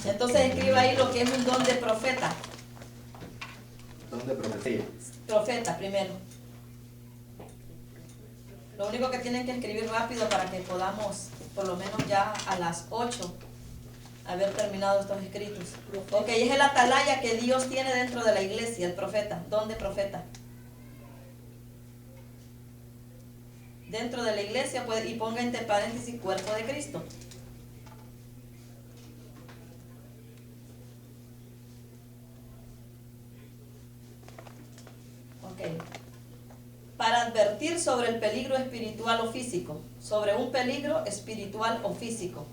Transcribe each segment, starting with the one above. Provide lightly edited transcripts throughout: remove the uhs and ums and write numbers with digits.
Entonces escriba ahí lo que es un don de profeta. Don de profecía. Profeta primero. Lo único que tienen que escribir rápido para que podamos, por lo menos ya a las 8, haber terminado estos escritos. Ok, es el atalaya que Dios tiene dentro de la iglesia, el profeta, don de profeta. Dentro de la iglesia y ponga entre paréntesis cuerpo de Cristo. Ok. Para advertir sobre el peligro espiritual o físico, sobre un peligro espiritual o físico.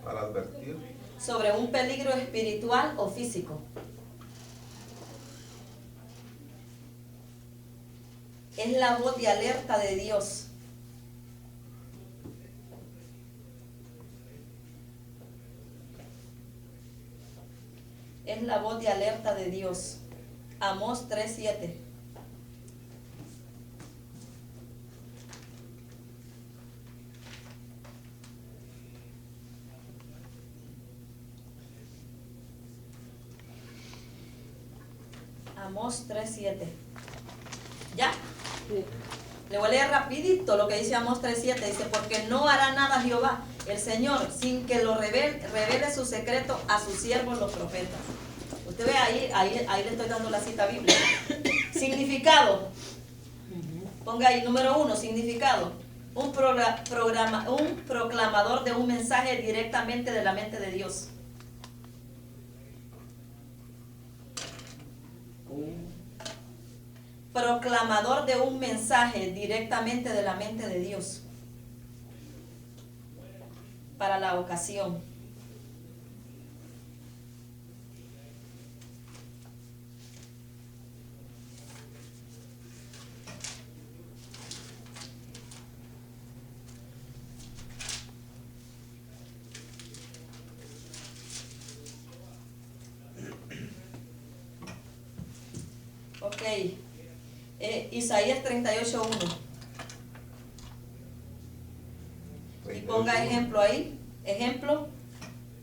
Para advertir. Sobre un peligro espiritual o físico. Es la voz de alerta de Dios. Es la voz de alerta de Dios. Amós 3:7. Amós 3:7. ¿Ya? Sí. Le voy a leer rapidito lo que dice Amós 3:7. Dice, porque no hará nada Jehová, el Señor, sin que lo revele su secreto a sus siervos los profetas. Usted ve ahí le estoy dando la cita bíblica. Significado. Ponga ahí, número 1, significado. Un proclamador de un mensaje directamente de la mente de Dios. Proclamador de un mensaje directamente de la mente de Dios para la ocasión. Ok. Isaías 38:1. Y ponga ejemplo ahí. Ejemplo,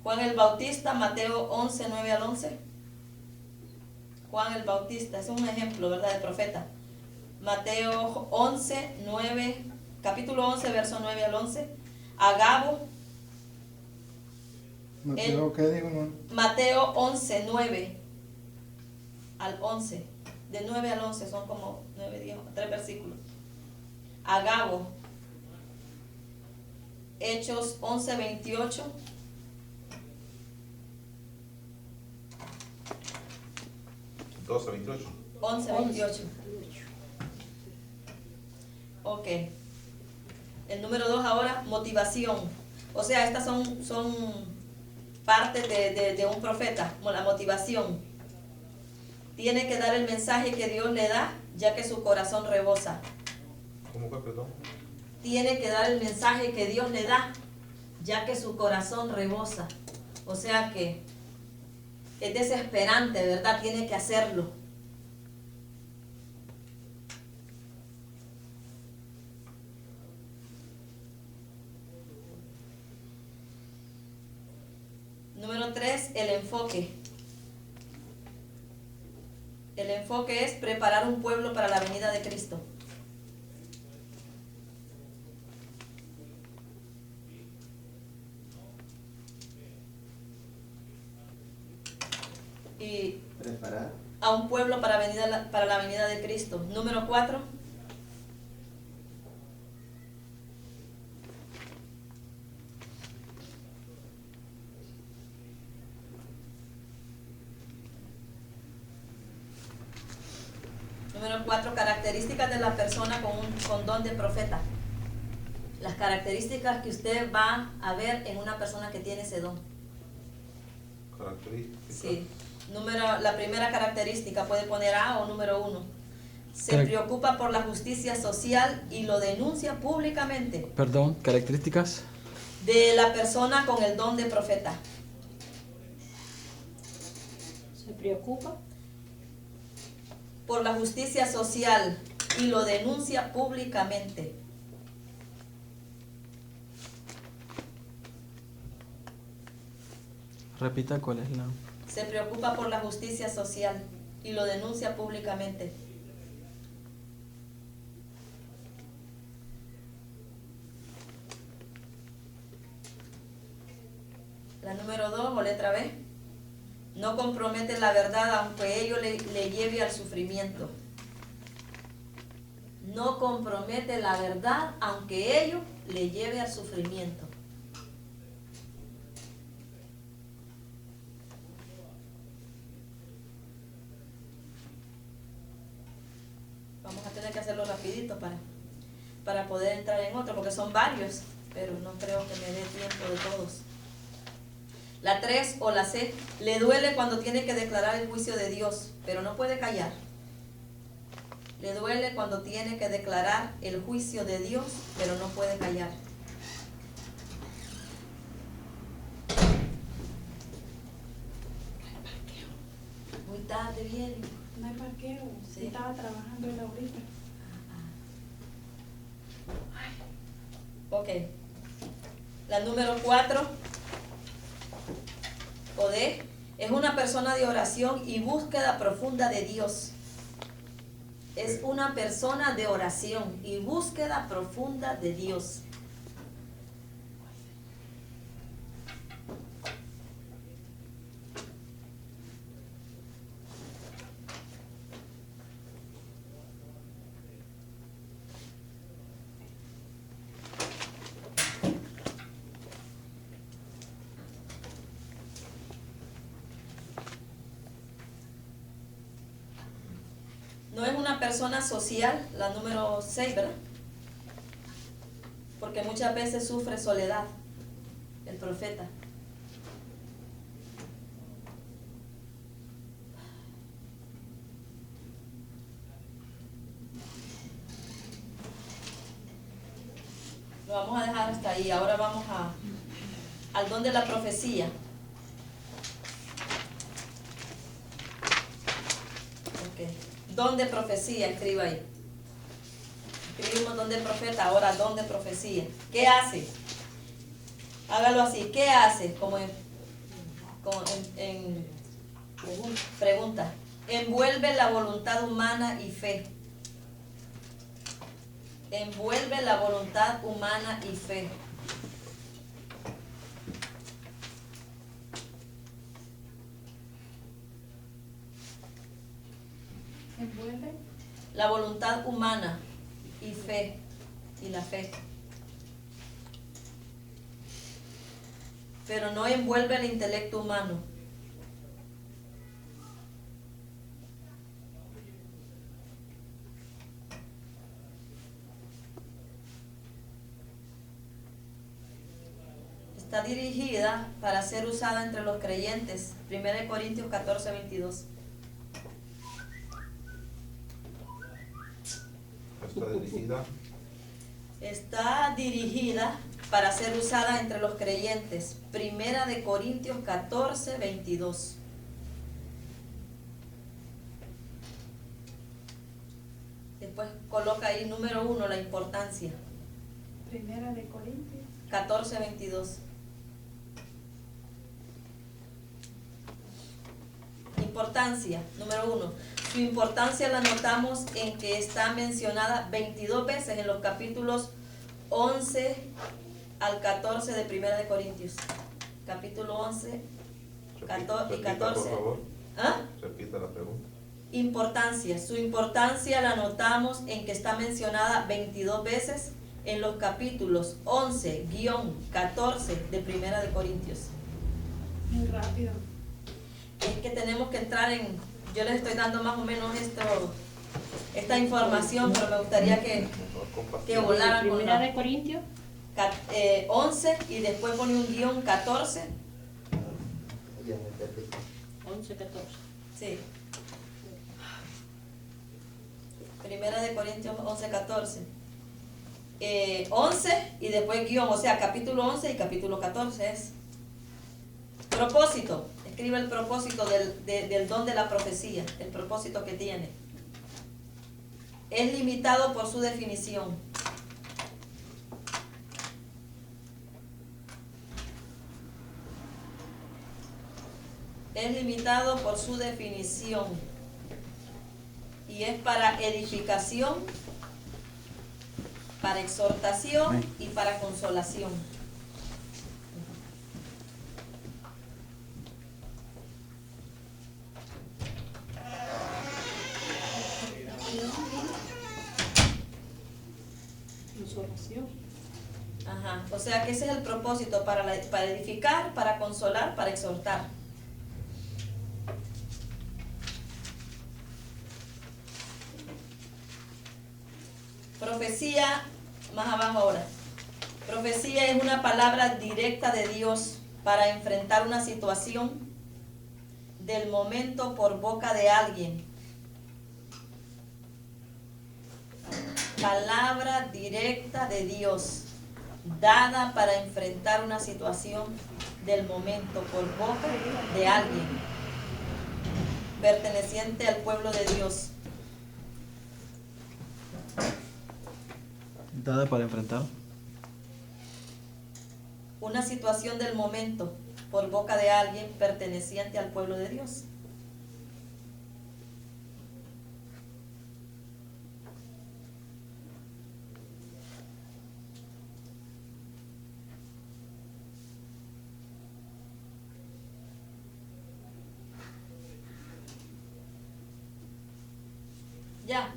Juan el Bautista, Mateo 11:9 al 11. Juan el Bautista, es un ejemplo, ¿verdad?, de profeta. Mateo 11:9, capítulo 11, verso 9 al 11. Agabo. Mateo, ¿qué digo, hermano? Mateo 11:9 al 11. De 9 al 11 son como 9, 10, 3 versículos. Agabo. Hechos 11:28. ¿12, 28? 11:28. Ok. El número 2 ahora, motivación. O sea, estas son partes de un profeta, como la motivación. Tiene que dar el mensaje que Dios le da, ya que su corazón rebosa. ¿Cómo fue, perdón? Tiene que dar el mensaje que Dios le da, ya que su corazón rebosa. O sea que es desesperante, ¿verdad? Tiene que hacerlo. Número 3, el enfoque. El enfoque es preparar un pueblo para la venida de Cristo. Y Preparar. a un pueblo para la venida de Cristo. Número 4. Número 4, características de la persona con don de profeta. Las características que usted va a ver en una persona que tiene ese don. Características. Sí. La primera característica puede poner A o número 1. Se Carac- preocupa por la justicia social y lo denuncia públicamente. Perdón, características. De la persona con el don de profeta. Se preocupa Por la justicia social y lo denuncia públicamente. Repita cuál es la... Se preocupa por la justicia social y lo denuncia públicamente. La número 2 o letra B. No compromete la verdad aunque ello le lleve al sufrimiento. No compromete la verdad aunque ello le lleve al sufrimiento. Vamos a tener que hacerlo rapidito para poder entrar en otro, porque son varios, pero no creo que me dé tiempo de todos. La 3 o la C, le duele cuando tiene que declarar el juicio de Dios, pero no puede callar. Le duele cuando tiene que declarar el juicio de Dios, pero no puede callar. Muy tarde viene. No hay parqueo. Sí. Estaba trabajando en la ahorita. Ok. La número 4 o D es una persona de oración y búsqueda profunda de Dios. Es una persona de oración y búsqueda profunda de Dios. No es una persona social, la número 6, ¿verdad? Porque muchas veces sufre soledad, el profeta. Lo vamos a dejar hasta ahí. Ahora vamos al don de la profecía. Ok. Don de profecía, escriba ahí. Escribimos don de profeta, ahora don de profecía. ¿Qué hace? Hágalo así. ¿Qué hace? Como en pregunta. Envuelve la voluntad humana y fe. Envuelve la voluntad humana y fe. Envuelve. La voluntad humana y fe. Y la fe. Pero no envuelve el intelecto humano. Está dirigida para ser usada entre los creyentes. 1 Corintios 14, 22. Está dirigida. Está dirigida para ser usada entre los creyentes. 1 Corintios 14, 22. Después coloca ahí número 1, la importancia. 1 Corintios. 14, 22. Importancia, número 1. Su importancia la notamos en que está mencionada 22 veces en los capítulos 11 al 14 de 1 Corintios. Capítulo 11 y 14. Repita, por favor. ¿Ah? Repita la pregunta. Importancia. Su importancia la notamos en que está mencionada 22 veces en los capítulos 11-14 de 1 Corintios. Muy rápido. Es que tenemos que entrar en, yo les estoy dando más o menos esta información, pero me gustaría que volaran con Primera de Corintios. 11 y después pone un guión 14. Ya me perdí. 11, 14. Sí. 1 Corintios 11, 14. 11 y después guión, o sea, capítulo 11 y capítulo 14 es. Propósito. Escribe el propósito del don de la profecía, el propósito que tiene. Es limitado por su definición. es limitado por su definición y es para edificación, para exhortación y para consolación. Consolación. Ajá, o sea que ese es el propósito para edificar, para consolar, para exhortar. Profecía, más abajo ahora. Profecía es una palabra directa de Dios para enfrentar una situación del momento por boca de alguien. Palabra directa de Dios, dada para enfrentar una situación del momento por boca de alguien, perteneciente al pueblo de Dios. Dada para enfrentar. Una situación del momento por boca de alguien perteneciente al pueblo de Dios. Ya.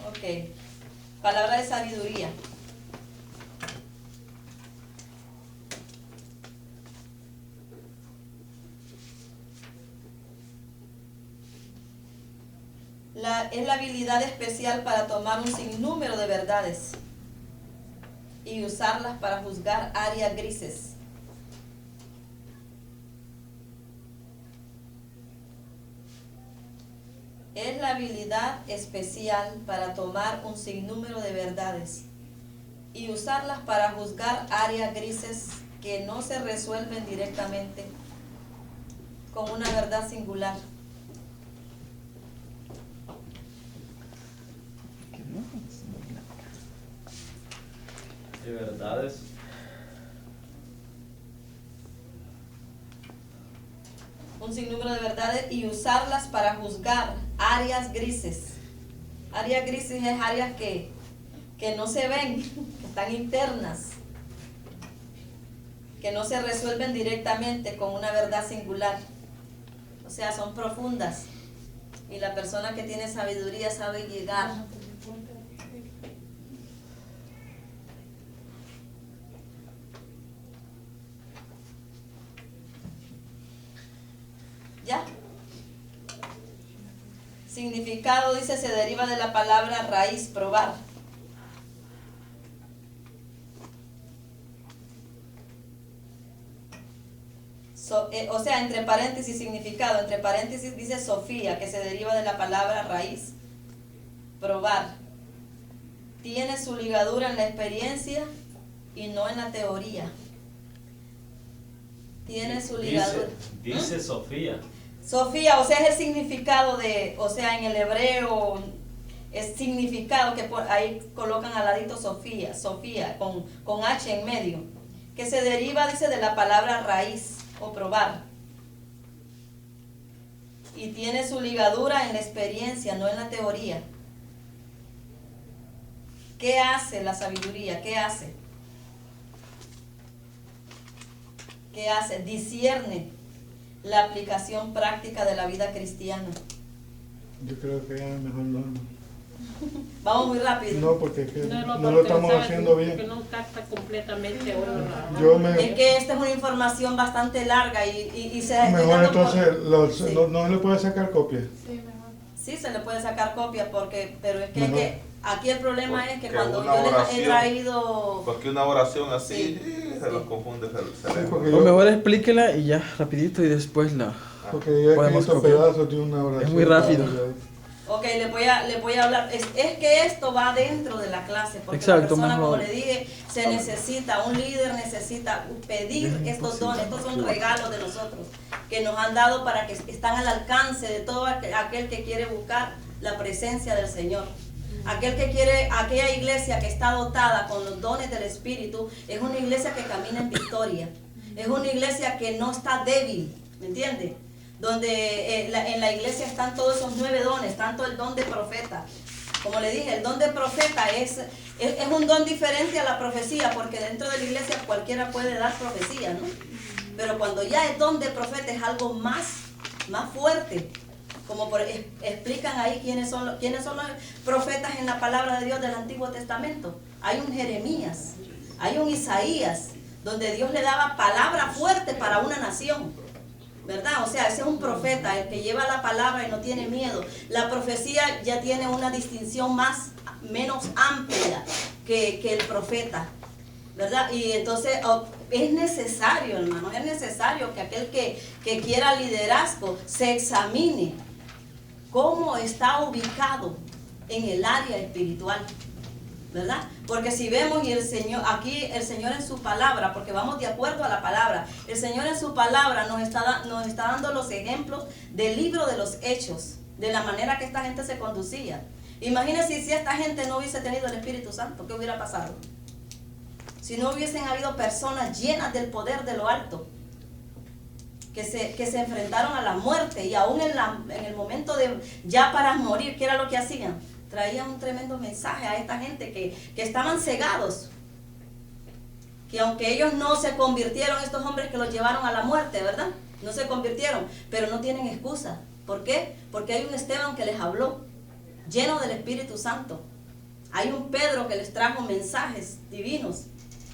Ok. Palabra de sabiduría. Es la habilidad especial para tomar un sinnúmero de verdades y usarlas para juzgar áreas grises. Es la habilidad especial para tomar un sinnúmero de verdades y usarlas para juzgar áreas grises que no se resuelven directamente con una verdad singular. De verdades. Un sinnúmero de verdades y usarlas para juzgar áreas grises. Áreas grises es áreas que no se ven, que están internas, que no se resuelven directamente con una verdad singular. O sea, son profundas. Y la persona que tiene sabiduría sabe llegar. ¿Ya? Significado, dice, se deriva de la palabra raíz, probar. O sea, entre paréntesis, significado, entre paréntesis dice Sofía, que se deriva de la palabra raíz, probar. Tiene su ligadura en la experiencia y no en la teoría. Tiene su ligadura. Dice Sofía. Sofía, o sea, es el significado de, o sea, en el hebreo es significado que por ahí colocan al ladito Sofía, Sofía, con H en medio, que se deriva, dice, de la palabra raíz o probar. Y tiene su ligadura en la experiencia, no en la teoría. ¿Qué hace la sabiduría? ¿Qué hace? ¿Qué hace? Discierne la aplicación práctica de la vida cristiana. Yo creo que ya mejor no. Vamos muy rápido. No, porque es que No, no lo estamos porque haciendo sabe bien. que no capta completamente ahora. Yo me, Es que esta es una información bastante larga y se da mejor entonces sí. no le puede sacar copia. Sí, mejor. Sí, se le puede sacar copia pero es que, Mejor. aquí el problema es que Porque cuando una yo les he oración- traído... Porque una oración así Sí. se los confunde el Sí, cerebro. porque O mejor explíquela y ya, rapidito, y después la... Porque yo he Podemos escrito copiar. pedazos de una oración. Es muy rápido. Ok, le voy a hablar. Es que esto va dentro de la clase, porque Exacto, la persona, mejor. como le dije, se necesita, un líder necesita pedir estos dones. Estos son regalos de nosotros que nos han dado para que están al alcance de todo aquel que quiere buscar la presencia del Señor. Aquel que quiere, aquella iglesia que está dotada con los dones del Espíritu, es una iglesia que camina en victoria. Es una iglesia que no está débil, ¿me entiende? Donde en la iglesia están todos esos 9 dones, tanto el don de profeta. Como le dije, el don de profeta es un don diferente a la profecía, porque dentro de la iglesia cualquiera puede dar profecía, ¿no? Pero cuando ya el don de profeta es algo más fuerte, como explican ahí quiénes son los profetas en la palabra de Dios del Antiguo Testamento. Hay un Jeremías, hay un Isaías, donde Dios le daba palabra fuerte para una nación, ¿verdad? O sea, ese es un profeta, el que lleva la palabra y no tiene miedo. La profecía ya tiene una distinción menos amplia que el profeta, ¿verdad? Y entonces es necesario, hermano, es necesario que aquel que quiera liderazgo se examine cómo está ubicado en el área espiritual, ¿verdad? Porque si vemos, y el Señor en su palabra, porque vamos de acuerdo a la palabra, el Señor en su palabra nos está dando los ejemplos del libro de los Hechos, de la manera que esta gente se conducía. Imagínense si esta gente no hubiese tenido el Espíritu Santo, ¿qué hubiera pasado? Si no hubiesen habido personas llenas del poder de lo alto, que se enfrentaron a la muerte, y aún en el momento de ya para morir, ¿qué era lo que hacían? Traían un tremendo mensaje a esta gente que estaban cegados, que aunque ellos no se convirtieron, estos hombres que los llevaron a la muerte, ¿verdad? No se convirtieron, pero no tienen excusa. ¿Por qué? Porque hay un Esteban que les habló, lleno del Espíritu Santo. Hay un Pedro que les trajo mensajes divinos,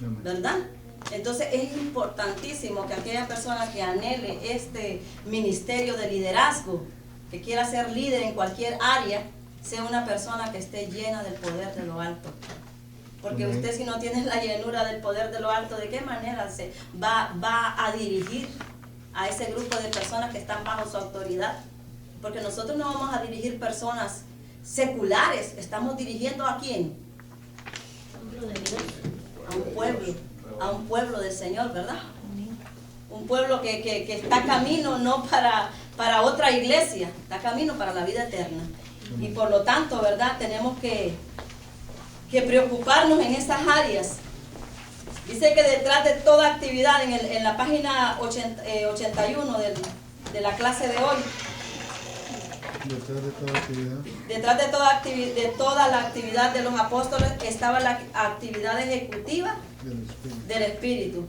¿verdad? Entonces es importantísimo que aquella persona que anhele este ministerio de liderazgo, que quiera ser líder en cualquier área, sea una persona que esté llena del poder de lo alto. Porque usted, si no tiene la llenura del poder de lo alto, ¿de qué manera se va a dirigir a ese grupo de personas que están bajo su autoridad? Porque nosotros no vamos a dirigir personas seculares, estamos dirigiendo ¿a quién? A un pueblo del Señor, ¿verdad? Un pueblo que está camino no para otra iglesia, está camino para la vida eterna. Y por lo tanto, ¿verdad? Tenemos que preocuparnos en esas áreas. Dice que detrás de toda actividad, en la página 81 de la clase de hoy, detrás de toda la actividad de los apóstoles estaba la actividad ejecutiva del Espíritu.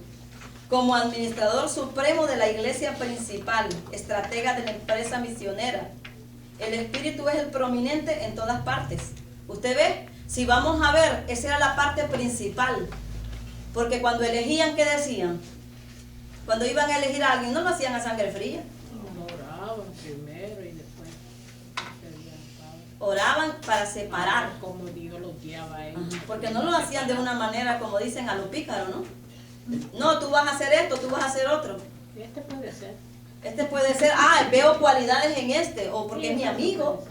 Como administrador supremo de la iglesia principal, estratega de la empresa misionera, el Espíritu es el prominente en todas partes. Usted ve, si vamos a ver, esa era la parte principal. Porque cuando elegían, ¿qué decían? Cuando iban a elegir a alguien, no lo hacían a sangre fría. Oraban primero y después Oraban para separar. como Dios los guiaba a ellos. Porque no lo hacían de una manera, como dicen, a lo pícaro, ¿no? No, tú vas a hacer esto, tú vas a hacer otro. Este puede ser. Este puede ser, veo cualidades en este, o porque es mi amigo,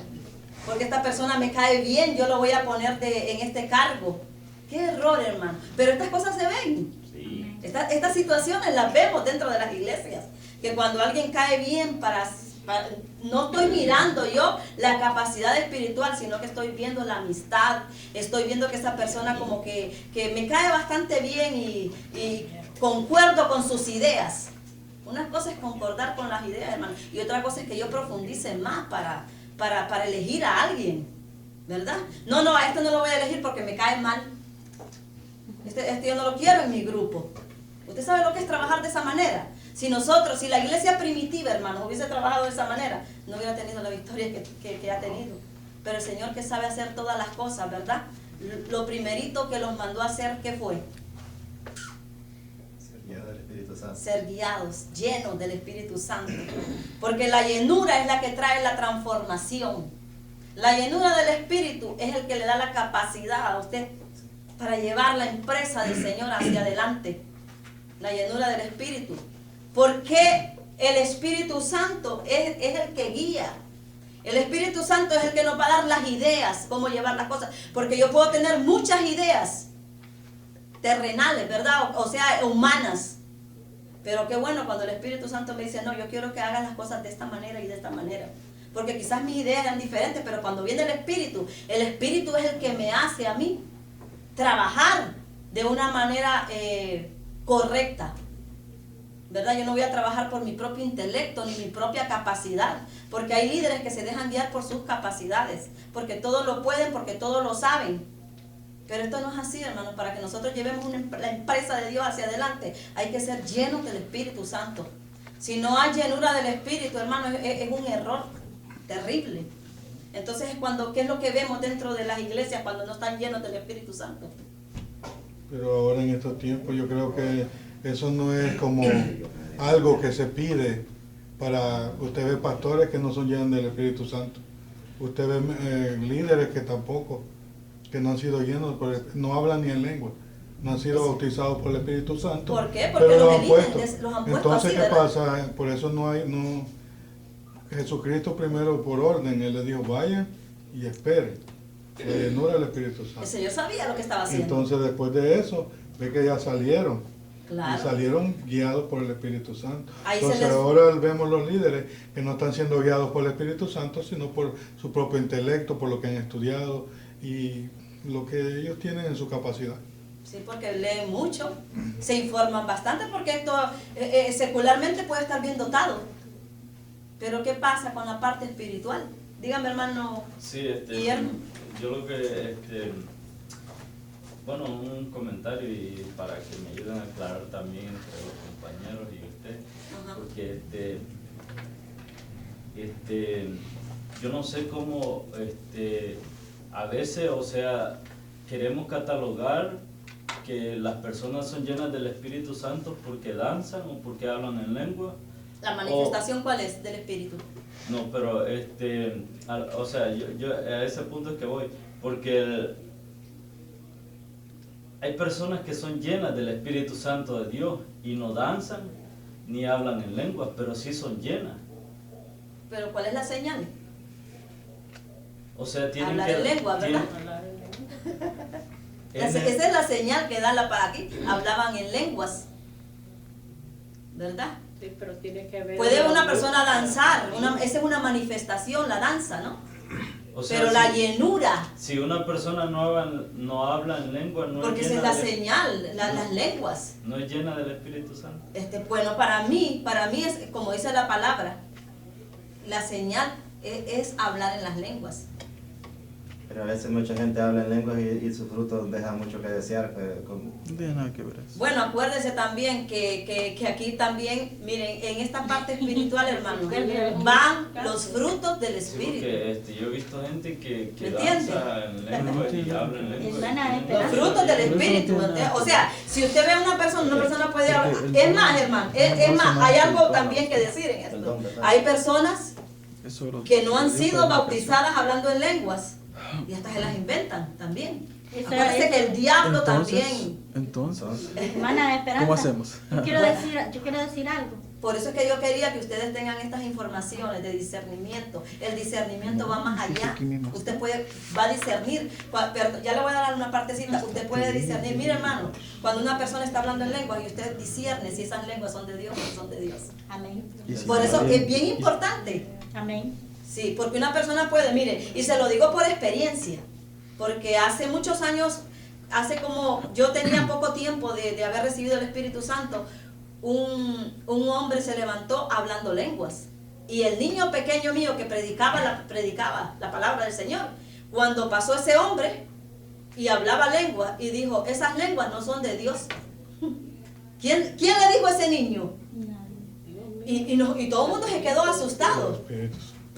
porque esta persona me cae bien, yo lo voy a poner en este cargo. Qué error, hermano. Pero estas cosas se ven. Sí. Estas situaciones las vemos dentro de las iglesias. Que cuando alguien cae bien no estoy mirando yo la capacidad espiritual, sino que estoy viendo la amistad. Estoy viendo que esa persona como que me cae bastante bien y concuerdo con sus ideas. Una cosa es concordar con las ideas, hermano, y otra cosa es que yo profundice más para elegir a alguien, ¿verdad? No, a este no lo voy a elegir porque me cae mal. Este yo no lo quiero en mi grupo. ¿Usted sabe lo que es trabajar de esa manera? Si la iglesia primitiva, hermano, hubiese trabajado de esa manera, no hubiera tenido la victoria que ha tenido. Pero el Señor, que sabe hacer todas las cosas, ¿verdad? Lo primerito que los mandó a hacer, ¿qué fue? Ser guiados, llenos del Espíritu Santo. Porque la llenura es la que trae la transformación. La llenura del Espíritu es el que le da la capacidad a usted para llevar la empresa del Señor hacia adelante. La llenura del Espíritu. Porque el Espíritu Santo es el que guía. El Espíritu Santo es el que nos va a dar las ideas, cómo llevar las cosas. Porque yo puedo tener muchas ideas terrenales, ¿verdad? O sea, humanas. Pero qué bueno cuando el Espíritu Santo me dice, no, yo quiero que hagas las cosas de esta manera y de esta manera. Porque quizás mis ideas eran diferentes, pero cuando viene el Espíritu es el que me hace a mí trabajar de una manera correcta. ¿Verdad? Yo no voy a trabajar por mi propio intelecto ni mi propia capacidad, porque hay líderes que se dejan guiar por sus capacidades, porque todo lo pueden, porque todo lo saben. Pero esto no es así, hermanos. Para que nosotros llevemos la empresa de Dios hacia adelante, hay que ser llenos del Espíritu Santo. Si no hay llenura del Espíritu, hermanos, es un error terrible. Entonces, ¿qué es lo que vemos dentro de las iglesias cuando no están llenos del Espíritu Santo? Pero ahora en estos tiempos yo creo que eso no es como algo que se pide para... Usted ve pastores que no son llenos del Espíritu Santo. Usted ve líderes que tampoco, que no han sido llenos, no hablan ni en lengua. No han sido bautizados por el Espíritu Santo. ¿Por qué? Porque pero los lo han puesto. los han puesto Entonces, así, ¿qué ¿verdad? pasa? Por eso Jesucristo primero por orden, Él le dijo, vayan y esperen. La llenura del Espíritu Santo. Ese yo sabía lo que estaba haciendo. Entonces después de eso, ve que ya salieron. Claro. Y salieron guiados por el Espíritu Santo. Ahí se Entonces les- ahora vemos los líderes que no están siendo guiados por el Espíritu Santo, sino por su propio intelecto, por lo que han estudiado y lo que ellos tienen en su capacidad. Sí, porque leen mucho, se informan bastante, porque esto secularmente puede estar bien dotado. Pero ¿qué pasa con la parte espiritual? Dígame, hermano Sí, Guillermo. yo lo que, bueno, un comentario y para que me ayuden a aclarar también entre los compañeros y usted, Ajá. porque yo no sé cómo, a veces, o sea, queremos catalogar que las personas son llenas del Espíritu Santo porque danzan o porque hablan en lengua. ¿La manifestación cuál es del Espíritu? No, pero o sea, yo a ese punto es que voy, porque hay personas que son llenas del Espíritu Santo de Dios y no danzan ni hablan en lenguas, pero sí son llenas. Pero ¿cuál es la señal? O sea, tienen Hablar que en lengua, ¿verdad? Hablar en lengua. Esa es la señal que da para aquí. Hablaban en lenguas. ¿Verdad? Sí, pero tiene que ver. Puede una persona danzar, esa es una manifestación, la danza, ¿no? O sea, Pero la llenura, si una persona no habla en lengua, no porque es esa es llena la señal, las lenguas. no es llena del Espíritu Santo. Bueno, para mí es, como dice la palabra, la señal es hablar en las lenguas. Pero a veces mucha gente habla en lenguas y su fruto deja mucho que desear. Pero No tiene nada que ver eso. Bueno, acuérdense también que aquí también, miren, en esta parte espiritual, hermanos, van los frutos del Sí, Espíritu. porque yo he visto gente que ¿Me entiende? danza en lengua y habla en lengua. Hermana, Los frutos del Espíritu. O sea, si usted ve a una persona puede hablar. Es más, hermano, es más, hay algo también que decir en esto. Hay personas Eso lo- que no han yo sido soy una bautizadas hablando en lenguas y hasta se las inventan también. Esa Acuérdense es- que el diablo Entonces, también. entonces, Hermana Esperanza, ¿cómo hacemos? yo quiero decir algo. Por eso es que yo quería que ustedes tengan estas informaciones de discernimiento. El discernimiento va más allá. Usted va a discernir. Ya le voy a dar una partecita. Usted puede discernir. Mire, hermano, cuando una persona está hablando en lenguas y usted discierne si esas lenguas son de Dios o no son de Dios. Amén. Y si Por eso también- es bien importante. Amén. Sí, porque una persona puede, mire, y se lo digo por experiencia, porque hace muchos años, yo tenía poco tiempo de haber recibido el Espíritu Santo, un hombre se levantó hablando lenguas, y el niño pequeño mío que predicaba la palabra del Señor, cuando pasó ese hombre y hablaba lengua y dijo, esas lenguas no son de Dios. ¿Quién le dijo a ese niño? Y todo el mundo se quedó asustado.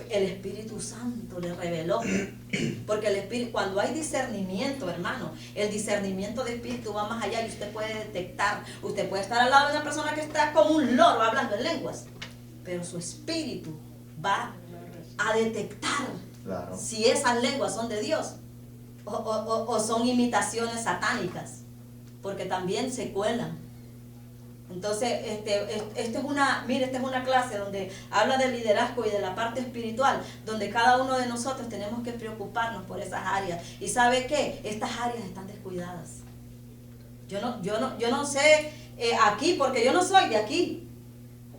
El Espíritu Santo le reveló, porque el Espíritu, cuando hay discernimiento, hermano, el discernimiento de Espíritu va más allá y usted puede detectar, usted puede estar al lado de una persona que está como un loro hablando en lenguas, pero su espíritu va a detectar Claro. si esas lenguas son de Dios o son imitaciones satánicas, porque también se cuelan. Entonces, esta es una clase donde habla del liderazgo y de la parte espiritual, donde cada uno de nosotros tenemos que preocuparnos por esas áreas. ¿Y sabe qué? Estas áreas están descuidadas. Yo no sé aquí, porque yo no soy de aquí,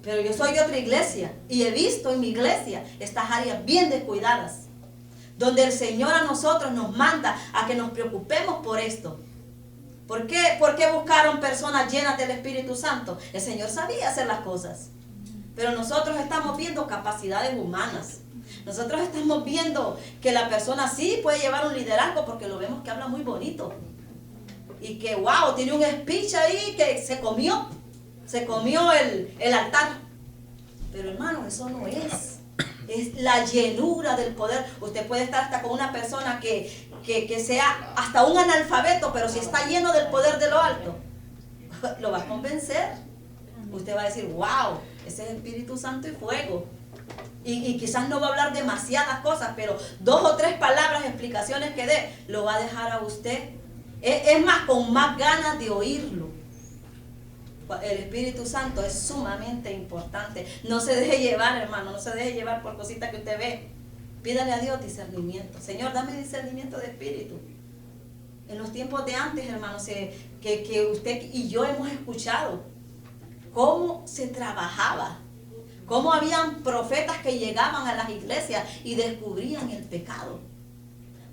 pero yo soy de otra iglesia y he visto en mi iglesia estas áreas bien descuidadas, donde el Señor a nosotros nos manda a que nos preocupemos por esto. ¿Por qué buscaron personas llenas del Espíritu Santo? El Señor sabía hacer las cosas. Pero nosotros estamos viendo capacidades humanas. Nosotros estamos viendo que la persona sí puede llevar un liderazgo porque lo vemos que habla muy bonito. Y que, wow, tiene un speech ahí que se comió el altar. Pero hermano, eso no es. Es la llenura del poder. Usted puede estar hasta con una persona que sea hasta un analfabeto, pero si está lleno del poder de lo alto, lo va a convencer. Usted va a decir, wow, ese es Espíritu Santo y fuego. Y quizás no va a hablar demasiadas cosas, pero 2 o 3 palabras, explicaciones que dé, lo va a dejar a usted. Es más, con más ganas de oírlo. El Espíritu Santo es sumamente importante. No se deje llevar, hermano, no se deje llevar por cositas que usted ve. Pídale a Dios discernimiento. Señor, dame discernimiento de espíritu. En los tiempos de antes, hermanos, que usted y yo hemos escuchado cómo se trabajaba, cómo habían profetas que llegaban a las iglesias y descubrían el pecado,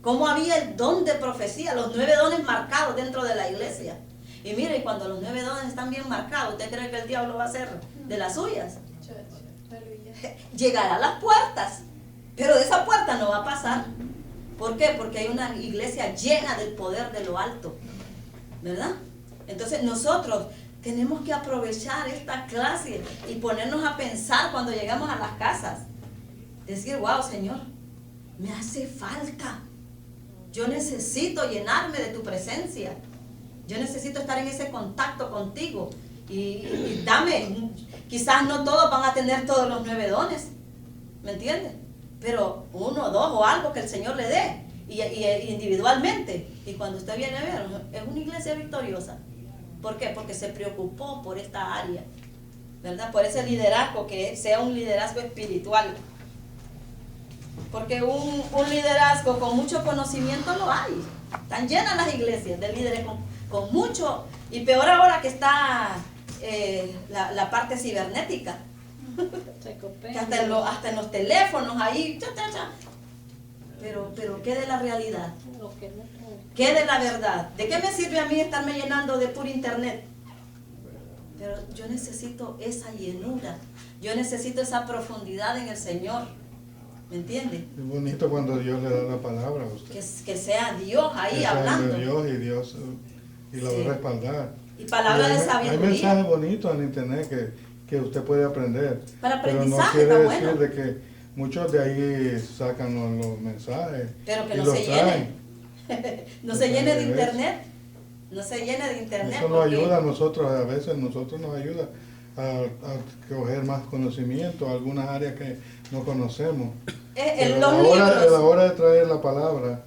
cómo había el don de profecía, los 9 dones marcados dentro de la iglesia. Y mire, cuando los 9 dones están bien marcados, ¿usted cree que el diablo va a hacer de las suyas? Llegará a las puertas, pero de esa puerta no va a pasar. ¿Por qué? Porque hay una iglesia llena del poder de lo alto, ¿verdad? Entonces nosotros tenemos que aprovechar esta clase y ponernos a pensar cuando llegamos a las casas. Decir, wow, Señor, me hace falta. Yo necesito llenarme de tu presencia. Yo necesito estar en ese contacto contigo. Y dame, quizás no todos van a tener todos los 9 dones, ¿me entiendes? Pero 1 o 2 o algo que el Señor le dé, y individualmente. Y cuando usted viene a ver, es una iglesia victoriosa. ¿Por qué? Porque se preocupó por esta área, ¿verdad? Por ese liderazgo, que sea un liderazgo espiritual. Porque un liderazgo con mucho conocimiento lo hay. Están llenas las iglesias de líderes con mucho, y peor ahora que está la parte cibernética. Que hasta en los teléfonos ahí, Pero ¿qué de la realidad? ¿Qué de la verdad? ¿De qué me sirve a mí estarme llenando de puro internet? Pero yo necesito esa llenura, yo necesito esa profundidad en el Señor, ¿me entiende? Es bonito cuando Dios le da la palabra a usted. Que sea Dios ahí que hablando. Dios y lo va a respaldar. Y palabras de sabiduría. Hay mensajes bonitos en internet que usted puede aprender. Para pero aprendizaje, no quiere está decir bueno. de que muchos de ahí sacan los mensajes. Pero que y no los se traen. llene. No se llene de internet. No se llene de internet. Eso nos porque ayuda a nosotros, a veces nosotros nos ayuda a coger más conocimiento, algunas áreas que no conocemos. Pero los a la libros. hora de traer la palabra,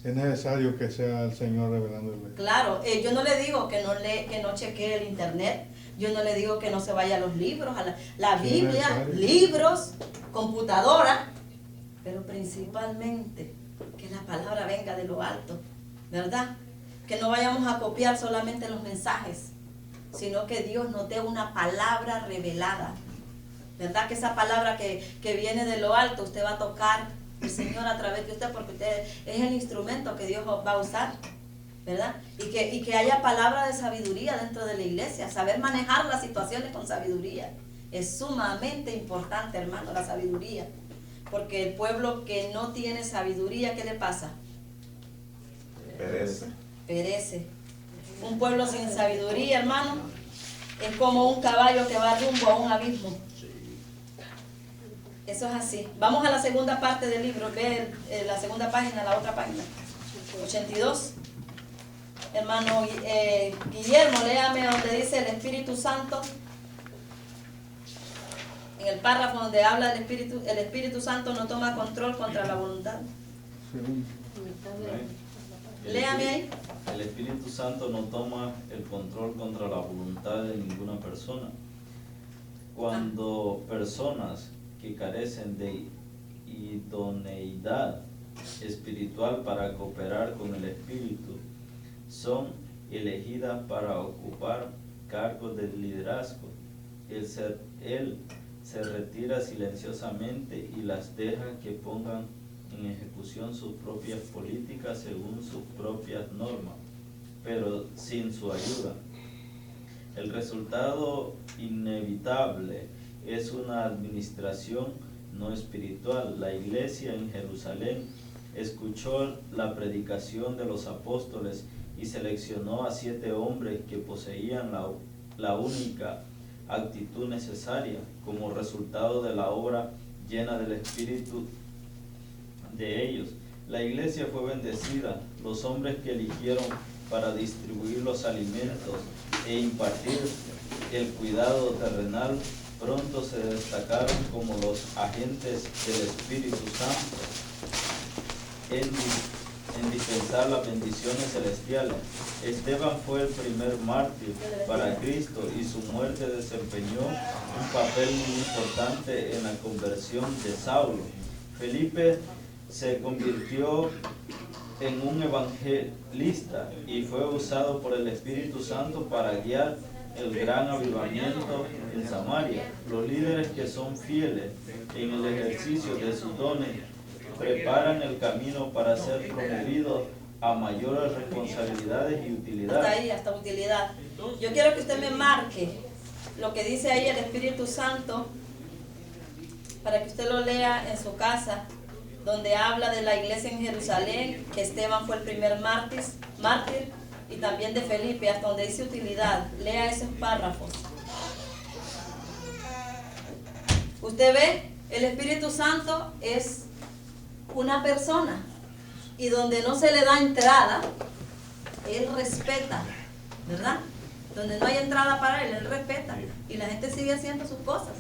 es necesario que sea el Señor revelándole. Claro, yo no le digo que no chequee el internet. Yo no le digo que no se vaya a los libros, a la Sí, Biblia, necesario. libros, computadora, pero principalmente que la palabra venga de lo alto, ¿verdad? Que no vayamos a copiar solamente los mensajes, sino que Dios nos dé una palabra revelada, ¿verdad? Que esa palabra que viene de lo alto, usted va a tocar el Señor a través de usted, porque usted es el instrumento que Dios va a usar, ¿verdad? Y que haya palabra de sabiduría dentro de la iglesia, saber manejar las situaciones con sabiduría. Es sumamente importante, hermano, la sabiduría. Porque el pueblo que no tiene sabiduría, ¿qué le pasa? Perece. Un pueblo sin sabiduría, hermano, es como un caballo que va rumbo a un abismo. Eso es así. Vamos a la segunda parte del libro. Ve la segunda página, la otra página. 82. Hermano Guillermo, léame donde dice el Espíritu Santo. En el párrafo donde habla del el Espíritu Santo no toma control contra la voluntad. Léame ahí. El Espíritu Santo no toma el control contra la voluntad de ninguna persona. Cuando personas que carecen de idoneidad espiritual para cooperar con el Espíritu son elegidas para ocupar cargos de liderazgo, él se retira silenciosamente y las deja que pongan en ejecución sus propias políticas según sus propias normas, pero sin su ayuda. El resultado inevitable es una administración no espiritual. La iglesia en Jerusalén escuchó la predicación de los apóstoles y seleccionó a 7 hombres que poseían la única actitud necesaria como resultado de la obra llena del Espíritu de ellos. La iglesia fue bendecida. Los hombres que eligieron para distribuir los alimentos e impartir el cuidado terrenal pronto se destacaron como los agentes del Espíritu Santo en dispensar las bendiciones celestiales. Esteban fue el primer mártir para Cristo y su muerte desempeñó un papel muy importante en la conversión de Saulo. Felipe se convirtió en un evangelista y fue usado por el Espíritu Santo para guiar el gran avivamiento en Samaria. Los líderes que son fieles en el ejercicio de sus dones preparan el camino para ser promovidos a mayores responsabilidades y utilidades. Hasta ahí, hasta utilidad. Yo quiero que usted me marque lo que dice ahí el Espíritu Santo para que usted lo lea en su casa, donde habla de la iglesia en Jerusalén, que Esteban fue el primer mártir, y también de Felipe, hasta donde dice utilidad. Lea esos párrafos. Usted ve, el Espíritu Santo es una persona, y donde no se le da entrada, Él respeta, ¿verdad? Donde no hay entrada para Él respeta, y la gente sigue haciendo sus cosas,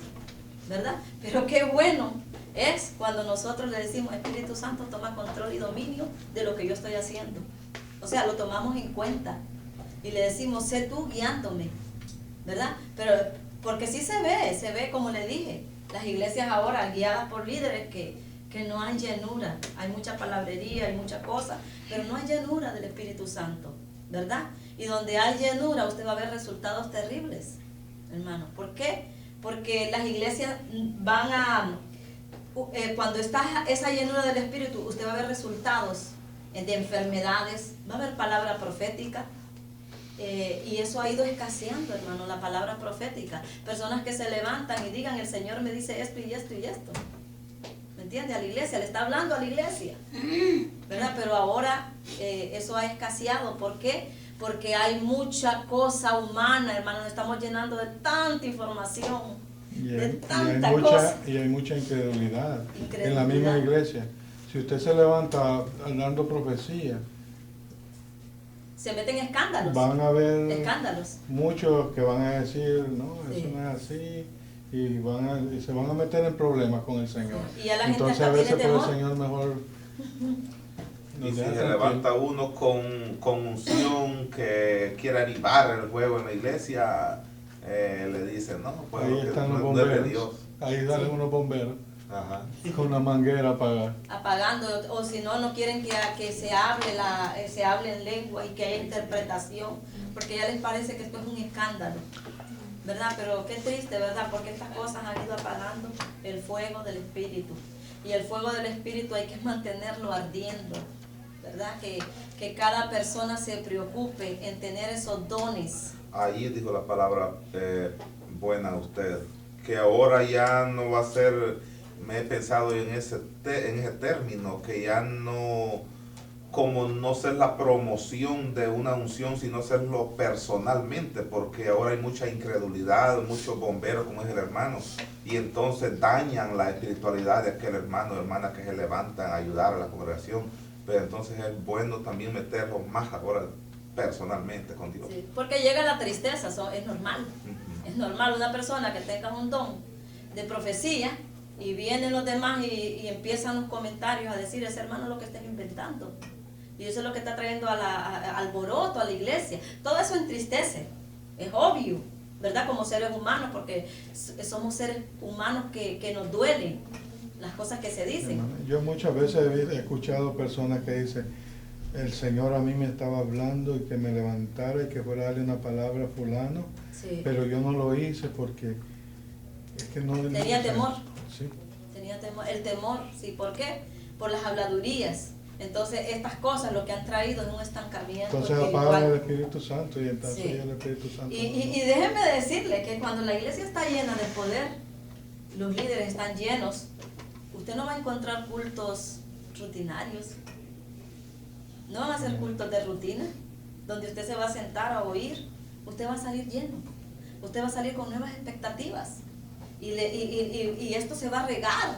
¿verdad? Pero qué bueno es cuando nosotros le decimos: Espíritu Santo, toma control y dominio de lo que yo estoy haciendo. O sea, lo tomamos en cuenta y le decimos: sé tú guiándome, ¿verdad? Pero porque sí se ve como le dije, las iglesias ahora guiadas por líderes que no hay llenura, hay mucha palabrería, hay mucha cosa, pero no hay llenura del Espíritu Santo, ¿verdad? Y donde hay llenura usted va a ver resultados terribles, hermano. ¿Por qué? Porque las iglesias van a... cuando está esa llenura del Espíritu, usted va a ver resultados de enfermedades, va a haber palabra profética, y eso ha ido escaseando, hermano, la palabra profética. Personas que se levantan y digan: el Señor me dice esto y esto y esto. ¿Me entiende? A la iglesia, le está hablando a la iglesia, ¿verdad? Pero ahora eso ha escaseado. ¿Por qué? Porque hay mucha cosa humana, hermano. Nos estamos llenando de tanta información, de tanta cosa. Y hay mucha incredulidad en la misma iglesia. Si usted se levanta dando profecía, se meten escándalos. Van a haber escándalos. Muchos que van a decir: no, eso Sí. no es así, y se van a meter en problemas con el Señor. Y a la gente Entonces hasta a veces tiene por el temor. Señor mejor Y si se levanta uno con unción que quiere animar el juego en la iglesia, le dicen: no, pues ahí están los no es de bomberos, Dios. ahí salen unos bomberos Ajá. con una manguera apagada. Apagando, o si no, no quieren que se hable en lengua y que haya interpretación, porque ya les parece que esto es un escándalo, ¿verdad? Pero qué triste, ¿verdad? Porque estas cosas han ido apagando el fuego del Espíritu, y el fuego del Espíritu hay que mantenerlo ardiendo, ¿verdad? Que cada persona se preocupe en tener esos dones. Ahí dijo la palabra buena usted, que ahora ya no va a ser... Me he pensado en ese término, que ya no, como no ser la promoción de una unción, sino hacerlo personalmente, porque ahora hay mucha incredulidad, muchos bomberos, como es el hermano, y entonces dañan la espiritualidad de aquel hermano o hermana que se levantan a ayudar a la congregación. Pero entonces es bueno también meterlo más ahora personalmente con Dios. Sí, porque llega la tristeza, es normal. Es normal una persona que tenga un don de profecía, y vienen los demás y empiezan los comentarios a decir: ese hermano lo que está inventando. y eso es lo que está trayendo alboroto a la iglesia. Todo eso entristece, es obvio, ¿verdad? Como seres humanos, porque somos seres humanos que nos duelen las cosas que se dicen. Yo muchas veces he escuchado personas que dicen, el Señor a mí me estaba hablando y que me levantara y que fuera a darle una palabra a fulano, Sí. pero yo no lo hice porque es que no... Tenía temor. Sí. Tenía temor, el temor, ¿sí? ¿Por qué? Por las habladurías. Entonces, estas cosas lo que han traído es un estancamiento Entonces espiritual. apagan el Espíritu Santo y entonces Sí. el Espíritu Santo... Y déjenme decirle que cuando la iglesia está llena de poder, los líderes están llenos, usted no va a encontrar cultos rutinarios. No van a ser cultos de rutina, donde usted se va a sentar a oír. Usted va a salir lleno. Usted va a salir con nuevas expectativas. Y esto se va a regar.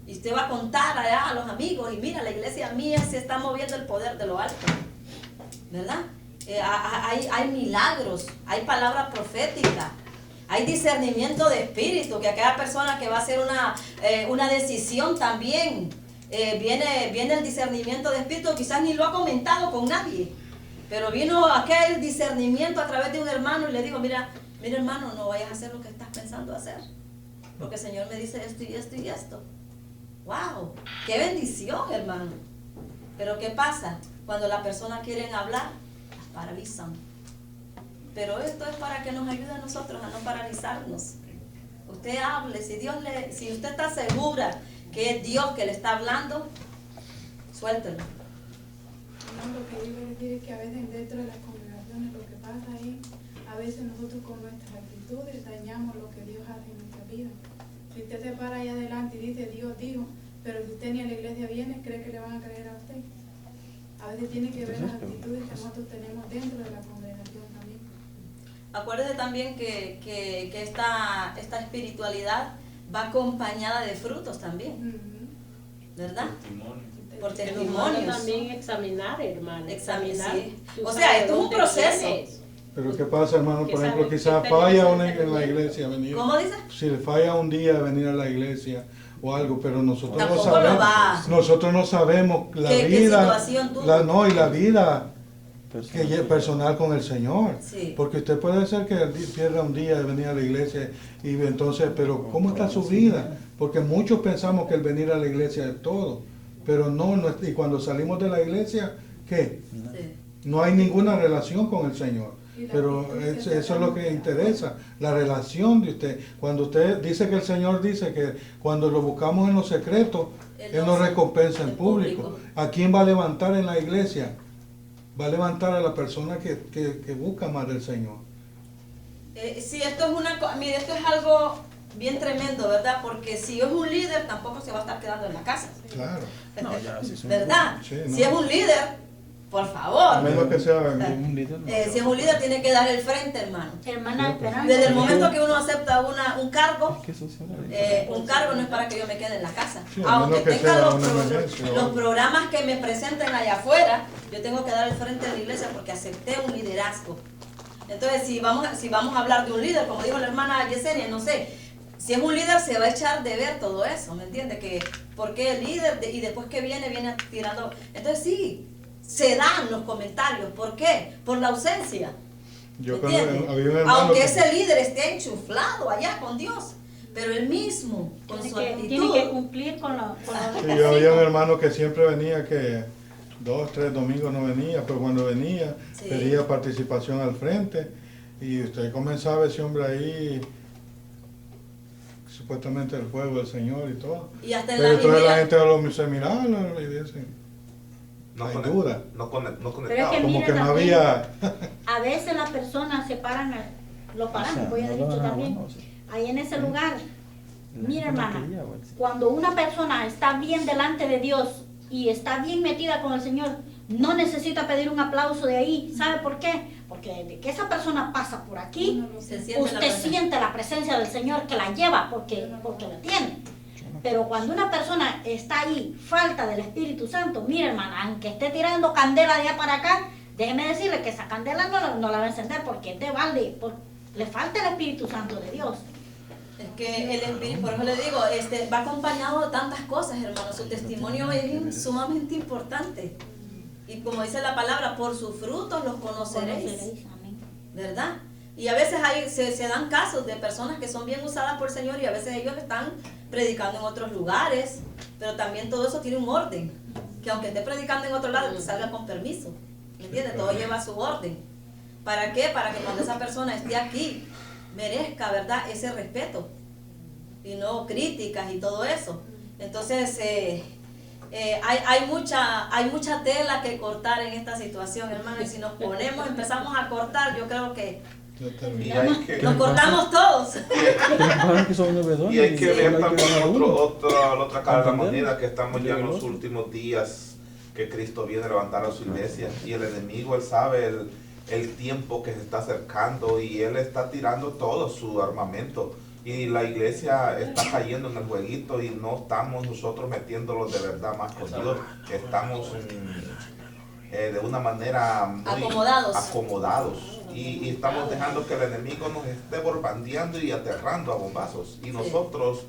Y usted va a contar allá a los amigos. Y mira, la iglesia mía se está moviendo el poder de lo alto. ¿Verdad? Hay milagros, hay palabra profética, hay discernimiento de espíritu, que aquella persona que va a hacer una decisión también, viene el discernimiento de espíritu, quizás ni lo ha comentado con nadie, pero vino aquel discernimiento a través de un hermano y le digo, mira hermano, no vayas a hacer lo que estás pensando hacer, porque el Señor me dice esto y esto y esto. ¡Wow! ¡Qué bendición, hermano! Pero ¿qué pasa? Cuando las personas quieren hablar, las paralizan. Pero esto es para que nos ayude a nosotros a no paralizarnos. Usted hable, si usted está segura que es Dios que le está hablando, suéltelo. No, lo que iba a decir es que a veces dentro de las congregaciones lo que pasa es, a veces nosotros con nuestras actitudes dañamos lo que Dios hace en nuestra vida. Si usted se para ahí adelante y dice Dios dijo, pero si usted ni a la iglesia viene, ¿cree que le van a creer a usted? A veces tiene que ver las actitudes que nosotros tenemos dentro de la congregación también. Acuérdese también que esta espiritualidad va acompañada de frutos también, ¿verdad? Por Que nos manda testimonios. también examinar, hermano. Examinar, sí. Tú O sea, sabes esto es un dónde proceso. tienes. Pero ¿qué pasa, hermano? Que Por ejemplo, sabe quizás qué falla experiencia en la tiene. iglesia venir. ¿Cómo dice? Si le falla un día venir a la iglesia o algo, pero nosotros no Tampoco sabemos. lo va. Nosotros no sabemos la ¿Qué vida, situación tuvo? la vida personal con el Señor. Sí. Porque usted puede ser que pierda un día de venir a la iglesia y entonces, pero ¿cómo está su vida? Porque muchos pensamos que el venir a la iglesia es todo, pero no y cuando salimos de la iglesia, ¿qué? Sí. No hay ninguna relación con el Señor. Y la Pero actitud eso se es lo que interesa, la relación de usted. Cuando usted dice que el Señor dice que cuando lo buscamos en lo secreto, Él nos recompensa en público. ¿A quién va a levantar en la iglesia? Va a levantar a la persona que busca más del Señor. Sí, esto es mire, esto es algo bien tremendo, ¿verdad? Porque si es un líder, tampoco se va a estar quedando en la casa. Claro. No, ya, si es un ¿Verdad? Sí, no. Si es un líder, por A favor. menos que sea un líder, no. Si es un líder, tiene que dar el frente, hermano. Hermana Esperanza. Desde el momento que uno acepta un cargo, Es que eso se un cargo no es para que yo me quede en la casa. Sí, a Aunque menos que tenga sea los, una emergencia o los algo. programas que me presenten allá afuera, yo tengo que dar el frente de la iglesia porque acepté un liderazgo. Entonces, si vamos a hablar de un líder, como dijo la hermana Yesenia, no sé, si es un líder se va a echar de ver todo eso, ¿me entiende? Que por qué el líder y después que viene tirando. Entonces sí, se dan los comentarios. ¿Por qué? Por la ausencia. Yo ¿Entiende? cuando había un hermano Aunque que- ese líder esté enchuflado allá con Dios, pero él mismo, con su Tiene actitud. que cumplir con lo Sí, yo había un hermano que siempre venía, que 2, 3 domingos no venía, pero cuando venía Sí. pedía participación al frente y usted comenzaba ese hombre ahí, supuestamente el fuego del Señor y todo. Y hasta en Pero la entonces la Biblia, gente se miraba y dice, No, hay duda. no Pero conectado. es que Como mire que no también, había... a veces las personas se paran, lo paramos, voy a no dicho lo van a también, bueno, sí. ahí en ese lugar. La Mira, gente no hermana, quería, güey, sí. cuando una persona está bien delante de Dios y está bien metida con el Señor, no necesita pedir un aplauso de ahí. ¿Sabe por qué? Porque de que esa persona pasa por aquí, Uno lo se siente. siente la usted presencia. siente la presencia del Señor que la lleva porque la tiene. Pero cuando una persona está ahí, falta del Espíritu Santo, mire, hermana, aunque esté tirando candela de allá para acá, déjeme decirle que esa candela no la va a encender porque es de balde, le falta el Espíritu Santo de Dios. es que el espíritu, por eso le digo, va acompañado de tantas cosas, hermano. Su testimonio es sumamente importante. Y como dice la palabra, por sus frutos los conoceréis. Amén. ¿Verdad? Y a veces se dan casos de personas que son bien usadas por el Señor y a veces ellos están predicando en otros lugares, pero también todo eso tiene un orden, que aunque esté predicando en otro lado, que salga con permiso. ¿Me entiendes? Todo lleva su orden. ¿Para qué? Para que cuando esa persona esté aquí, merezca, ¿verdad?, ese respeto y no críticas y todo eso. Entonces, hay mucha tela que cortar en esta situación, hermano, y si nos ponemos, empezamos a cortar, yo creo que Y hay que, nos cortamos todos. y hay que ver también la otra cara de la ¿Entender? moneda, que estamos ya en los Peligroso. últimos días que Cristo viene a levantar a su iglesia, y el enemigo, él sabe el tiempo que se está acercando y él está tirando todo su armamento. Y la iglesia está cayendo en el jueguito y no estamos nosotros metiéndolos de verdad más con Dios. Estamos de una manera muy acomodados. Y estamos dejando que el enemigo nos esté bombardeando y aterrando a bombazos. Y nosotros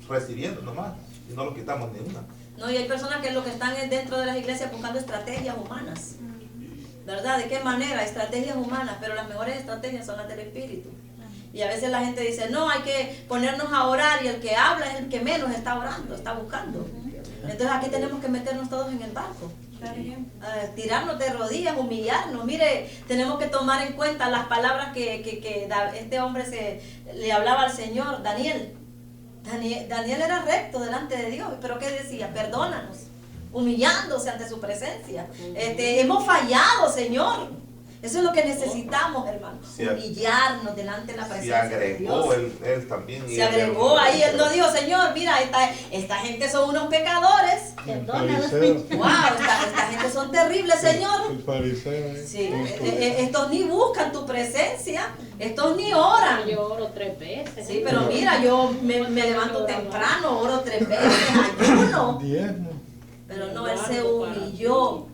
recibiendo nomás. Y no lo quitamos ni una. No, y hay personas que lo que están es dentro de las iglesias buscando estrategias humanas. ¿Verdad? ¿De qué manera? Estrategias humanas, pero las mejores estrategias son las del Espíritu. Y a veces la gente dice, no, hay que ponernos a orar, y el que habla es el que menos está orando, está buscando. Entonces aquí tenemos que meternos todos en el barco. Tirarnos de rodillas, humillarnos. Mire, tenemos que tomar en cuenta las palabras que este hombre le hablaba al Señor, Daniel. Daniel era recto delante de Dios, pero ¿qué decía? Perdónanos, humillándose ante su presencia. Hemos fallado, Señor. Eso es lo que necesitamos, hermano. Humillarnos delante de la presencia de Dios. Él también. Se agregó ahí, él no dijo, Señor, mira, esta gente son unos pecadores. Perdónalos. Wow, esta gente son terribles, Señor. El fariseo. Sí, estos ni buscan tu presencia, estos ni oran. Yo oro 3 veces. Sí, pero mira, yo me levanto temprano, oro 3 veces, ayuno. Diezmo. Pero no, él se humilló.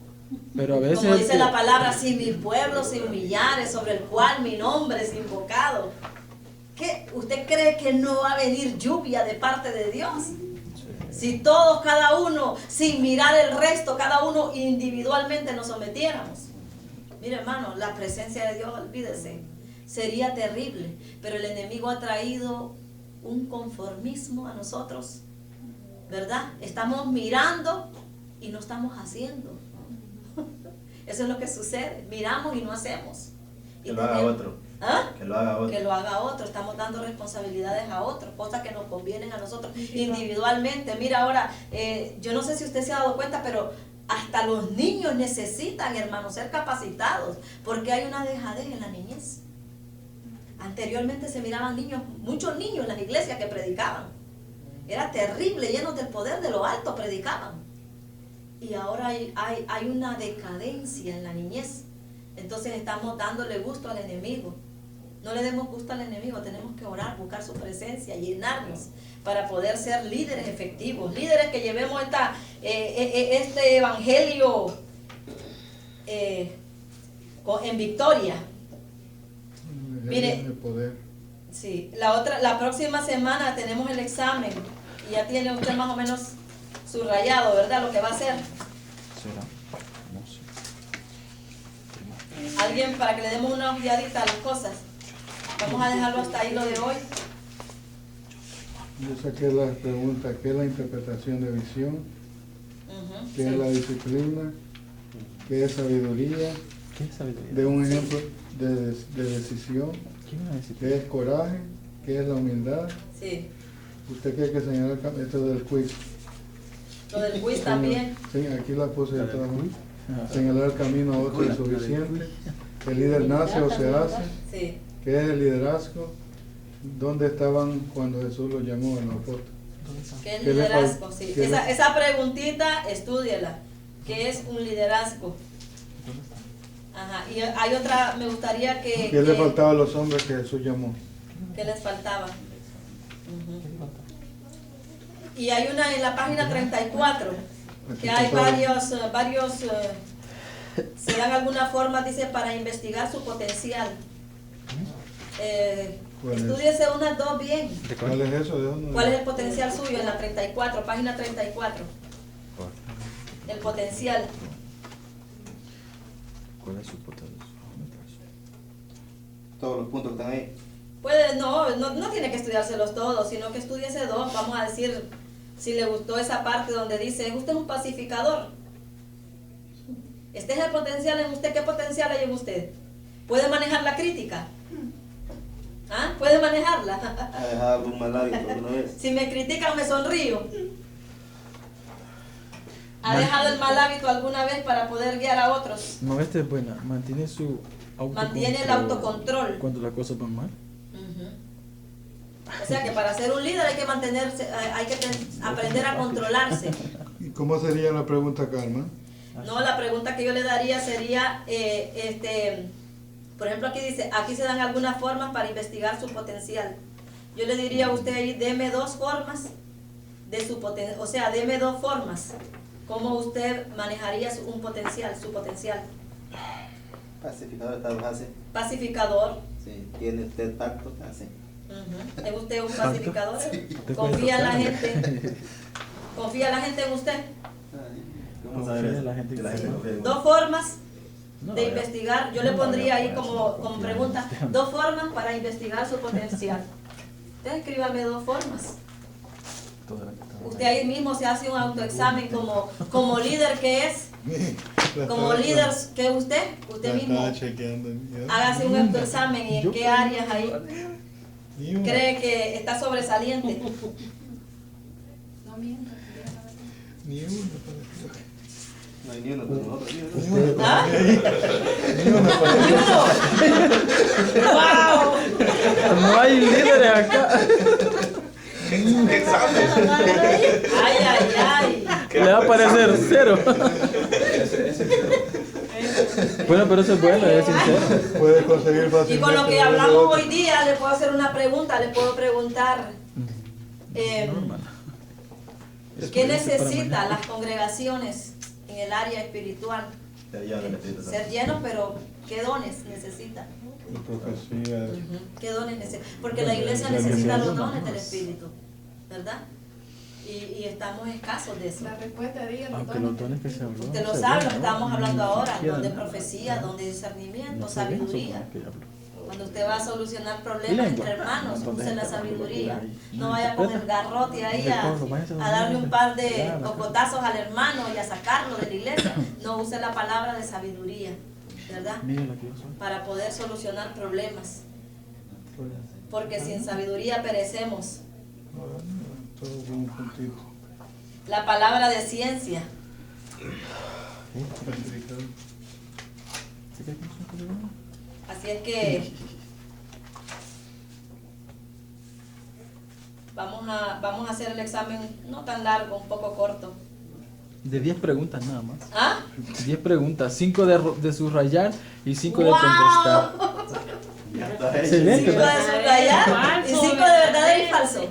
Pero a veces Como dice la palabra, si mi pueblo se humillare, sobre el cual mi nombre es invocado. ¿Qué? ¿Usted cree que no va a venir lluvia de parte de Dios? Si todos, cada uno, sin mirar el resto, cada uno individualmente nos sometiéramos. Mire, hermano, la presencia de Dios, olvídese, sería terrible. Pero el enemigo ha traído un conformismo a nosotros, ¿verdad? Estamos mirando y no estamos haciendo. Eso es lo que sucede. Miramos y no hacemos. Que lo haga otro. ¿Ah? Que lo haga otro. Que lo haga otro. Estamos dando responsabilidades a otros, cosas que nos convienen a nosotros individualmente. Mira, ahora, yo no sé si usted se ha dado cuenta, pero hasta los niños necesitan, hermanos, ser capacitados, porque hay una dejadez en la niñez. Anteriormente se miraban niños, muchos niños en las iglesias que predicaban. Era terrible, llenos del poder de lo alto, predicaban. Y ahora hay una decadencia en la niñez. Entonces estamos dándole gusto al enemigo. No le demos gusto al enemigo, tenemos que orar, buscar su presencia, llenarnos para poder ser líderes efectivos, líderes que llevemos este evangelio en victoria. Mire, El poder. sí, la próxima semana tenemos el examen y ya tiene usted más o menos subrayado, ¿verdad? Lo que va a hacer. Alguien, para que le demos una ojeadita a las cosas. Vamos a dejarlo hasta ahí lo de hoy. Yo saqué las preguntas, ¿qué es la interpretación de visión? ¿Qué es la disciplina? ¿Qué es sabiduría? ¿Qué es sabiduría? De un ejemplo de decisión. ¿Qué es coraje? ¿Qué es la humildad? Sí, ¿Usted quiere que señalar esto del quiz? lo del quiz también. Sí, aquí la puse de todas maneras. Señalar el camino a otro es suficiente. El líder nace o se hace. Sí, ¿Qué es el liderazgo? ¿Dónde estaban cuando Jesús los llamó a los apóstoles? ¿qué es ¿Qué le liderazgo? fal- Sí. qué le- Esa preguntita, estúdiela. ¿Qué es un liderazgo? Ajá, y hay otra, me gustaría que... ¿Qué le faltaba a los hombres que Jesús llamó? ¿Qué les faltaba? Y hay una en la página 34, que hay varios se dan algunas formas, dice, para investigar su potencial. ¿Cuál es? Estúdiese unas dos bien. ¿Cuál es eso? ¿De dónde? ¿Cuál es el potencial suyo? En la 34, página 34. El potencial. ¿Cuál es su potencial? Todos los puntos que están ahí. No tiene que estudiárselos todos, sino que estudiese dos. Vamos a decir, si le gustó esa parte donde dice, usted es un pacificador. Este es el potencial en usted. ¿Qué potencial hay en usted? ¿Puede manejar la crítica? ¿Ah? ¿Puede manejarla? ¿Ha dejado algún mal hábito alguna vez? Si me critican, me sonrío. ¿Ha dejado el mal hábito alguna vez para poder guiar a otros? No, esta es buena. Mantiene su autocontrol. Mantiene el autocontrol. Cuando las cosas van mal. O sea que para ser un líder hay que mantenerse, hay que aprender a controlarse. ¿Y cómo sería la pregunta, Carmen? No, la pregunta que yo le daría sería, por ejemplo aquí dice, aquí se dan algunas formas para investigar su potencial. Yo le diría a usted ahí, deme dos formas de su potencial, o sea, deme dos formas. ¿Cómo usted manejaría un potencial, su potencial? Pacificador, está fácil. Pacificador. Sí, tiene usted tacto, está así. ¿Es usted un pacificador? Sí. ¿Confía en la gente? ¿Confía la gente en usted? ¿Cómo saber eso? La gente Que la gente confía en uno. Dos formas No, de ya. investigar, yo le pondría ahí como pregunta, dos formas para investigar su potencial. Usted escríbame dos formas. Usted ahí mismo se hace un autoexamen como líder que es, como líder que es usted mismo. Estaba chequeando. Hágase un autoexamen y en qué áreas ahí Ni una. cree que está sobresaliente. No mientas, diga la verdad. Ni una. No hay ni uno con nosotros. Ni una. ¿Ah? Ni una para ¡Y uno! ¡Wow! No hay líderes acá. Examen. ¡Ay, ay, ay! Le va a parecer cero. Bueno, pero eso es bueno, es sincero. Puedes conseguir fácilmente. Y con lo que hablamos hoy día, le puedo hacer una pregunta, le puedo preguntar, No, hermana. ¿qué necesitan las congregaciones en el área espiritual? Ser lleno del Espíritu Santo. Ser llenos, pero ¿qué dones necesitan? La profecía. ¿Qué dones necesitan? Porque la iglesia necesita los dones del Espíritu, ¿verdad? Y estamos escasos de eso. La respuesta, dígalo. Aunque los dones que se habló. Usted lo se sabe, lo ven, estamos ¿no? hablando Ni ahora, siquiera don de nada. profecía, don de discernimiento, No se ven, sabiduría. supongo que habló. Cuando usted va a solucionar Y problemas lengua. entre hermanos, Un montón de use la gente hablando sabiduría. locura ahí. No vaya con el garrote ahí a darle un par de cocotazos al hermano y a sacarlo de la iglesia. No, use la palabra de sabiduría, ¿verdad? Mira la que yo soy. Para poder solucionar problemas. Porque sin sabiduría perecemos. Todo un puntito. La palabra de ciencia. Pacificador. ¿Sí que hay cosas que se ven? Así es que vamos a hacer el examen no tan largo, un poco corto. De 10 preguntas nada más. ¿Ah? 10 preguntas, 5 de subrayar y 5 de ¡Wow! contestar. Ya está Excelente. 5 de subrayar y 5 de verdadero y falso.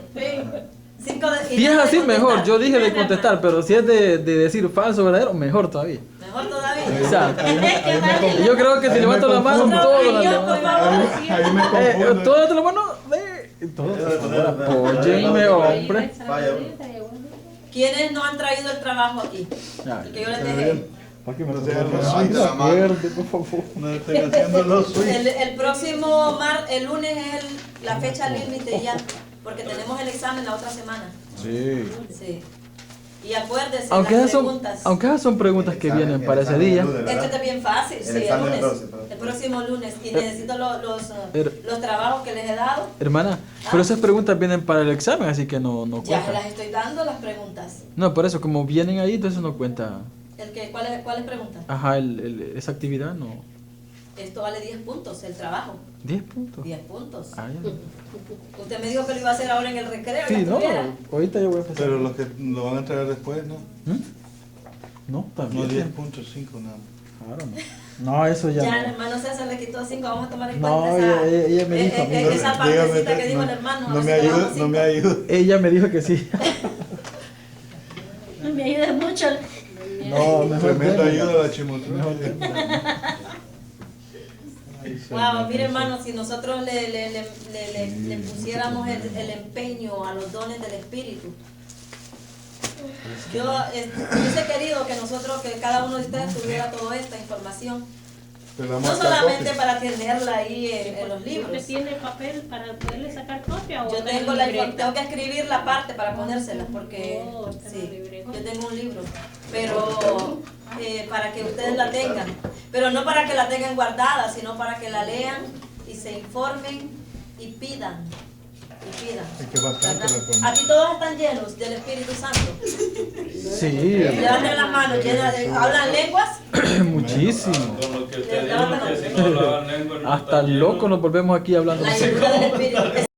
5 de, Si es no de así, mejor. contestar. Yo dije de contestar, pero si es de decir falso o verdadero, mejor todavía. Mejor todavía. Exacto. Ahí me Yo creo que si Ahí levanto me la mano, confundo. todos la Opinión, por levantan. favor. Ahí me confundo. Todos levantan la mano, todos. Apóyenme, hombre. Vaya uno. ¿Quiénes no han traído el trabajo aquí? Ay, El que yo les dejé. ¿Para qué me No sea pongo los la suizos. acuerde, por favor? No estoy haciendo los suizos. El próximo el lunes es la fecha límite ya, porque tenemos el examen la otra semana. Sí. Sí. Y acuérdese, Aunque las esas son, preguntas. aunque esas son preguntas que vienen para ese día. Esto es bien fácil, El sí, el examen lunes. el próximo. El próximo lunes. Y necesito los trabajos que les he dado. Hermana, pero esas preguntas vienen para el examen, así que no Ya se cuentan. las estoy dando las preguntas. No, por eso, como vienen ahí, entonces no cuenta. ¿Cuáles preguntas? Ajá, esa actividad no. Esto vale 10 puntos, el trabajo. 10 puntos. 10 puntos. Ah, ya. Usted me dijo que lo iba a hacer ahora en el recreo. Sí, ya no, estuviera. ahorita yo voy a empezar. Pero los que lo van a traer después, ¿no? ¿Mm? No, No también. 10.5 nada más. Claro, no. No, eso ya Ya el no. hermano César le quitó 5, vamos a tomar en No, cuenta esa, ella me dijo a mí. esa partecita que dijo no, el hermano. no a ver me si le ayuda, damos no me 5. ayuda. Ella me dijo que sí. No me ayuda mucho. No, mejor Tremenda démela. ayuda la chimotrón. Mejor démela. Wow, mire hermano, si nosotros le pusiéramos el empeño a los dones del Espíritu. Yo hubiese querido que nosotros, que cada uno de ustedes tuviera toda esta información Te la No marca solamente copia. para tenerla ahí en los libros. ¿Usted tiene papel para poderle sacar copia o Yo está en tengo libreta? tengo que escribir la parte para ponérselas porque Oh, está en la sí, libreta. yo tengo un libro, pero para que ustedes la tengan, pero no para que la tengan guardada, sino para que la lean y se informen y pidan. Es que bastante ¿Verdad? la ponen. Aquí todos están llenos del Espíritu Santo. Sí, Levanten las manos, ¿hablan lenguas? muchísimo. Con lo que usted dijo, que si no hablaban lengua, no Hasta están llenos. loco nos volvemos aquí hablando. La llenura del Espíritu.